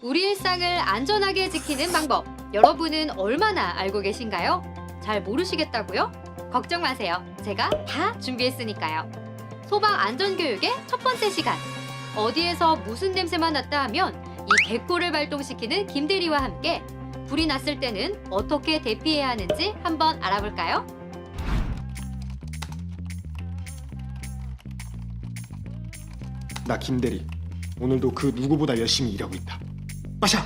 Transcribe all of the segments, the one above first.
우리 일상을 안전하게 지키는 방법, 여러분은 얼마나 알고 계신가요? 잘 모르시겠다고요? 걱정 마세요. 제가 다 준비했으니까요. 소방 안전교육의 첫 번째 시간. 어디에서 무슨 냄새만 났다 하면 이 개코를 발동시키는 김대리와 함께 불이 났을 때는 어떻게 대피해야 하는지 한번 알아볼까요? 나 김대리, 오늘도 그 누구보다 열심히 일하고 있다. 마샤!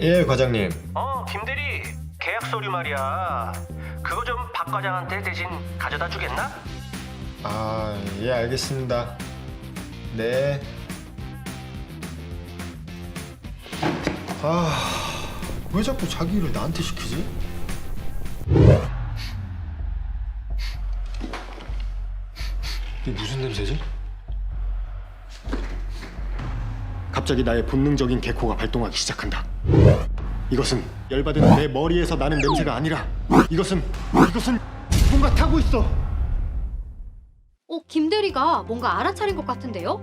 예, 과장님. 김대리, 계약 서류 말이야. 그거 좀 박 과장한테 대신 가져다 주겠나? 아, 예, 알겠습니다. 네. 왜 자꾸 자기 일을 나한테 시키지? 이게 무슨 냄새지? 갑자기 나의 본능적인 개코가 발동하기 시작한다. 이것은 열받은 내 머리에서 나는 냄새가 아니라 이것은 뭔가 타고 있어. 김대리가 뭔가 알아차린 것 같은데요?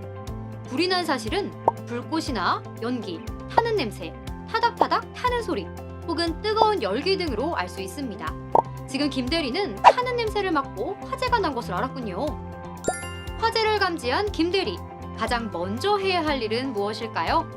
불이 난 사실은 불꽃이나 연기, 타는 냄새, 타닥타닥 타는 소리, 혹은 뜨거운 열기 등으로 알 수 있습니다. 지금 김대리는 타는 냄새를 맡고 화재가 난 것을 알았군요. 화재를 감지한 김대리, 가장 먼저 해야 할 일은 무엇일까요?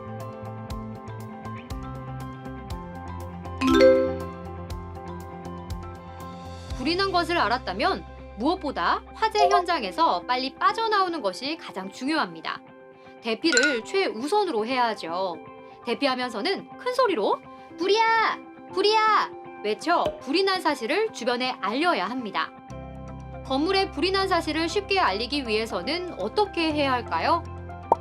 불이 난 것을 알았다면 무엇보다 화재 현장에서 빨리 빠져나오는 것이 가장 중요합니다. 대피를 최우선으로 해야 하죠. 대피하면서는 큰 소리로 불이야! 불이야! 외쳐 불이 난 사실을 주변에 알려야 합니다. 건물에 불이 난 사실을 쉽게 알리기 위해서는 어떻게 해야 할까요?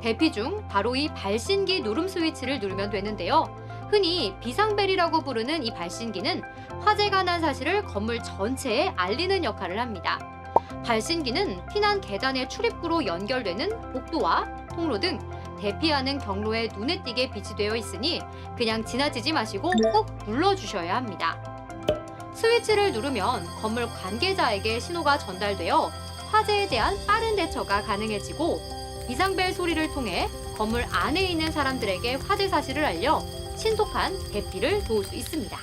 대피 중 바로 이 발신기 누름 스위치를 누르면 되는데요. 흔히 비상벨이라고 부르는 이 발신기는 화재가 난 사실을 건물 전체에 알리는 역할을 합니다. 발신기는 피난 계단의 출입구로 연결되는 복도와 통로 등 대피하는 경로에 눈에 띄게 비치되어 있으니 그냥 지나치지 마시고 꼭 눌러주셔야 합니다. 스위치를 누르면 건물 관계자에게 신호가 전달되어 화재에 대한 빠른 대처가 가능해지고 비상벨 소리를 통해 건물 안에 있는 사람들에게 화재 사실을 알려 신속한 대피를 도울 수 있습니다.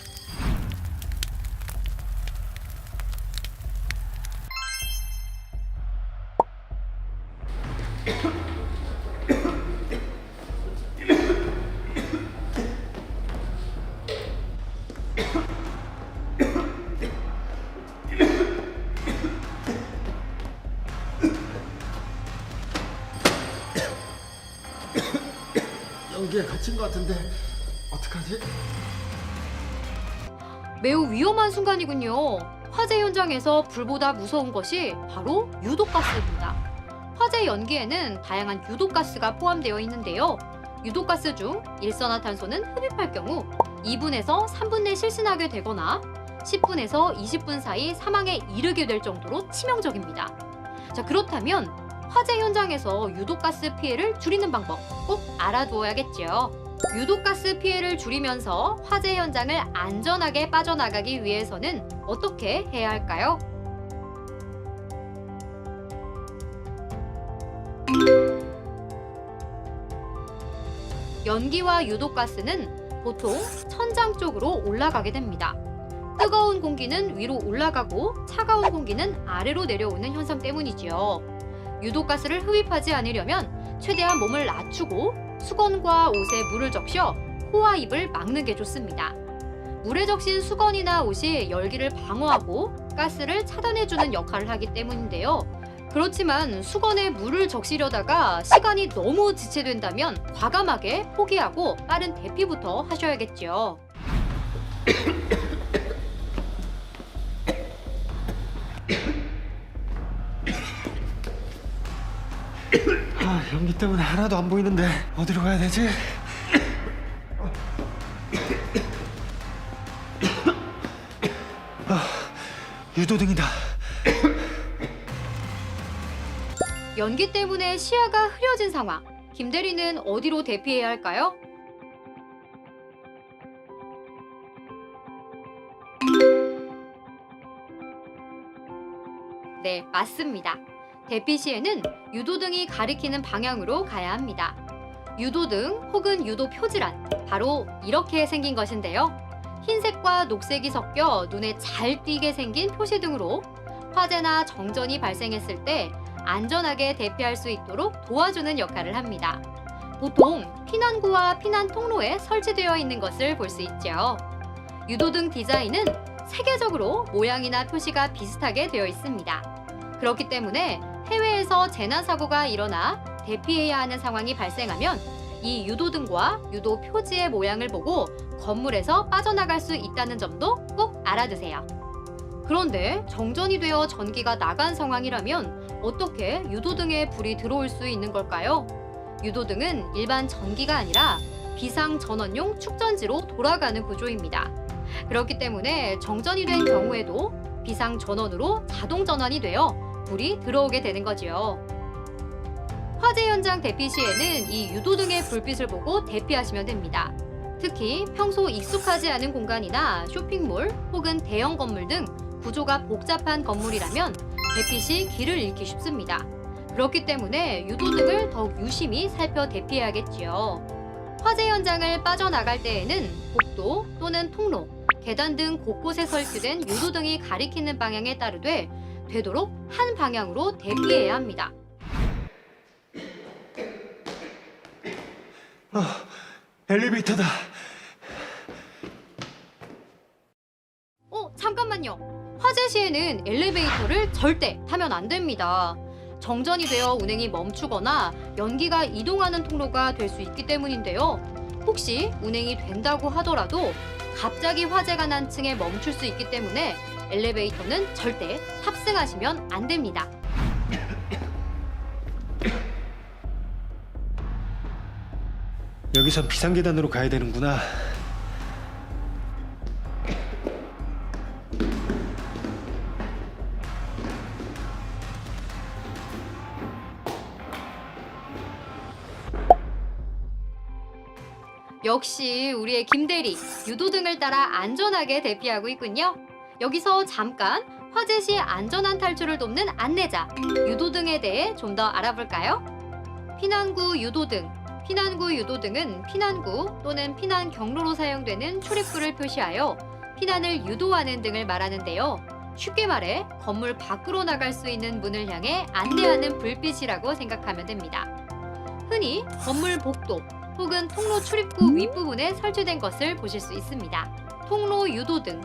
연기에 갇힌 것 같은데 어떡하지? 매우 위험한 순간이군요. 화재 현장에서 불보다 무서운 것이 바로 유독가스입니다. 화재 연기에는 다양한 유독가스가 포함되어 있는데요. 유독가스 중 일산화탄소는 흡입할 경우 2분에서 3분 내 실신하게 되거나 10분에서 20분 사이 사망에 이르게 될 정도로 치명적입니다. 자, 그렇다면 화재 현장에서 유독가스 피해를 줄이는 방법 꼭 알아두어야겠죠. 유독가스 피해를 줄이면서 화재 현장을 안전하게 빠져나가기 위해서는 어떻게 해야 할까요? 연기와 유독가스는 보통 천장 쪽으로 올라가게 됩니다. 뜨거운 공기는 위로 올라가고 차가운 공기는 아래로 내려오는 현상 때문이지요. 유독가스를 흡입하지 않으려면 최대한 몸을 낮추고 수건과 옷에 물을 적셔 코와 입을 막는 게 좋습니다. 물에 적신 수건이나 옷이 열기를 방어하고 가스를 차단해주는 역할을 하기 때문인데요. 그렇지만 수건에 물을 적시려다가 시간이 너무 지체된다면 과감하게 포기하고 빠른 대피부터 하셔야겠죠. 연기 때문에 하나도 안 보이는데 어디로 가야 되지? 유도등이다. 연기 때문에 시야가 흐려진 상황. 김대리는 어디로 대피해야 할까요? 네, 맞습니다. 대피 시에는 유도등이 가리키는 방향으로 가야 합니다. 유도등 혹은 유도 표지란 바로 이렇게 생긴 것인데요. 흰색과 녹색이 섞여 눈에 잘 띄게 생긴 표시등으로 화재나 정전이 발생했을 때 안전하게 대피할 수 있도록 도와주는 역할을 합니다. 보통 피난구와 피난 통로에 설치되어 있는 것을 볼 수 있죠. 유도등 디자인은 세계적으로 모양이나 표시가 비슷하게 되어 있습니다. 그렇기 때문에 해외에서 재난 사고가 일어나 대피해야 하는 상황이 발생하면 이 유도등과 유도 표지의 모양을 보고 건물에서 빠져나갈 수 있다는 점도 꼭 알아두세요. 그런데 정전이 되어 전기가 나간 상황이라면 어떻게 유도등에 불이 들어올 수 있는 걸까요? 유도등은 일반 전기가 아니라 비상전원용 축전지로 돌아가는 구조입니다. 그렇기 때문에 정전이 된 경우에도 비상전원으로 자동전원이 되어 불이 들어오게 되는 거지요. 화재 현장 대피 시에는 이 유도등의 불빛을 보고 대피하시면 됩니다. 특히 평소 익숙하지 않은 공간이나 쇼핑몰 혹은 대형 건물 등 구조가 복잡한 건물이라면 대피 시 길을 잃기 쉽습니다. 그렇기 때문에 유도등을 더욱 유심히 살펴 대피해야겠지요. 화재 현장을 빠져나갈 때에는 복도 또는 통로, 계단 등 곳곳에 설치된 유도등이 가리키는 방향에 따르되 되도록 한 방향으로 대피해야 합니다. 엘리베이터다. 잠깐만요. 화재 시에는 엘리베이터를 절대 타면 안 됩니다. 정전이 되어 운행이 멈추거나 연기가 이동하는 통로가 될 수 있기 때문인데요. 혹시 운행이 된다고 하더라도 갑자기 화재가 난 층에 멈출 수 있기 때문에 엘리베이터는 절대 탑승하시면 안 됩니다. 여기선 비상계단으로 가야 되는구나. 역시 우리의 김대리, 유도등을 따라 안전하게 대피하고 있군요. 여기서 잠깐 화재 시 안전한 탈출을 돕는 안내자, 유도등에 대해 좀 더 알아볼까요? 피난구 유도등. 피난구 유도등은 피난구 또는 피난 경로로 사용되는 출입구를 표시하여 피난을 유도하는 등을 말하는데요. 쉽게 말해 건물 밖으로 나갈 수 있는 문을 향해 안내하는 불빛이라고 생각하면 됩니다. 흔히 건물 복도 혹은 통로 출입구 윗부분에 설치된 것을 보실 수 있습니다. 통로 유도등.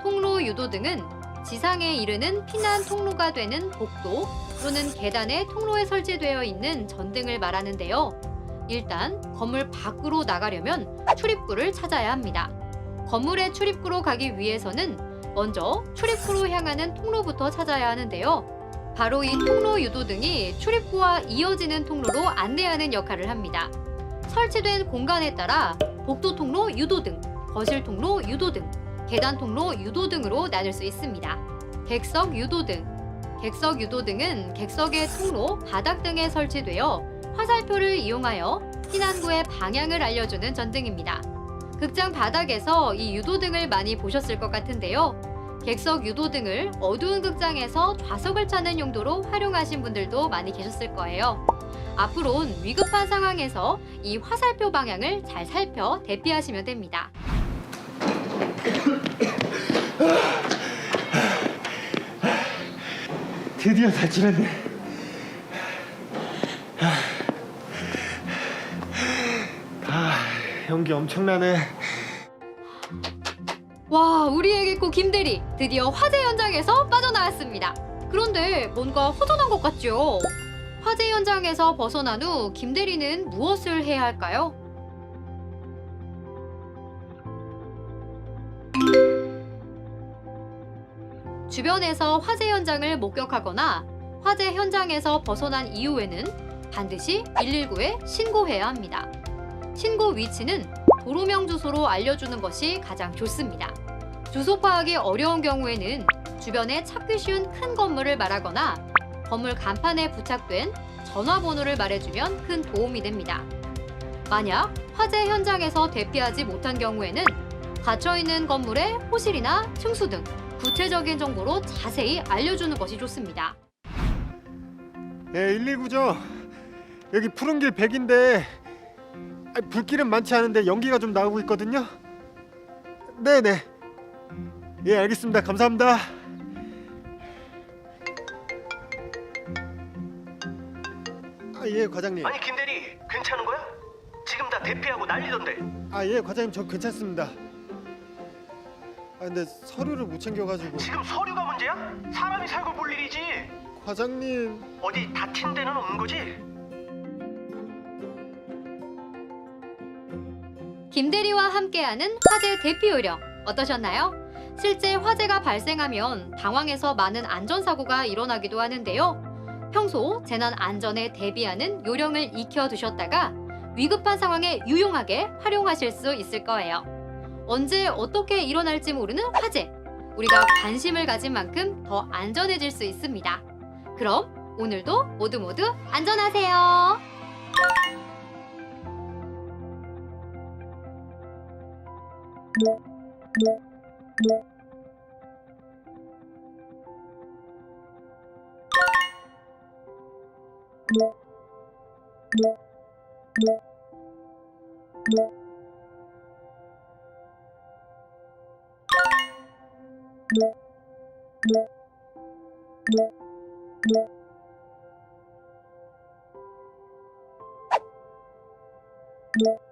통로 유도등은 지상에 이르는 피난 통로가 되는 복도 또는 계단의 통로에 설치되어 있는 전등을 말하는데요. 일단 건물 밖으로 나가려면 출입구를 찾아야 합니다. 건물의 출입구로 가기 위해서는 먼저 출입구로 향하는 통로부터 찾아야 하는데요. 바로 이 통로 유도등이 출입구와 이어지는 통로로 안내하는 역할을 합니다. 설치된 공간에 따라 복도 통로 유도등, 거실 통로 유도등, 계단 통로 유도등으로 나눌 수 있습니다. 객석 유도등. 객석 유도등은 객석의 통로, 바닥 등에 설치되어 화살표를 이용하여 피난구의 방향을 알려주는 전등입니다. 극장 바닥에서 이 유도등을 많이 보셨을 것 같은데요. 객석 유도등을 어두운 극장에서 좌석을 찾는 용도로 활용하신 분들도 많이 계셨을 거예요. 앞으론 위급한 상황에서 이 화살표 방향을 잘 살펴 대피하시면 됩니다. 드디어 탈출했네. 연기 엄청나네. 와, 우리의 개코 김대리 드디어 화재 현장에서 빠져나왔습니다. 그런데 뭔가 허전한 것 같죠? 화재 현장에서 벗어난 후 김대리는 무엇을 해야 할까요? 주변에서 화재 현장을 목격하거나 화재 현장에서 벗어난 이후에는 반드시 119에 신고해야 합니다. 신고 위치는 도로명 주소로 알려주는 것이 가장 좋습니다. 주소 파악이 어려운 경우에는 주변에 찾기 쉬운 큰 건물을 말하거나 건물 간판에 부착된 전화번호를 말해주면 큰 도움이 됩니다. 만약 화재 현장에서 대피하지 못한 경우에는 갇혀있는 건물의 호실이나 층수 등 구체적인 정보로 자세히 알려주는 것이 좋습니다. 예, 119죠. 여기 푸른 길 100인데 불길은 많지 않은데 연기가 좀 나오고 있거든요. 네네. 예, 알겠습니다. 감사합니다. 예, 과장님. 아니 김대리 괜찮은 거야? 지금 다 대피하고 난리던데. 예, 과장님 저 괜찮습니다. 근데 서류를 못 챙겨가지고. 지금 서류가 문제야? 사람이 살고 볼 일이지. 과장님. 어디 다친 데는 없는 거지? 김대리와 함께하는 화재 대피 요령 어떠셨나요? 실제 화재가 발생하면 당황해서 많은 안전사고가 일어나기도 하는데요. 평소 재난 안전에 대비하는 요령을 익혀두셨다가 위급한 상황에 유용하게 활용하실 수 있을 거예요. 언제 어떻게 일어날지 모르는 화재. 우리가 관심을 가진 만큼 더 안전해질 수 있습니다. 그럼 오늘도 모두 안전하세요. you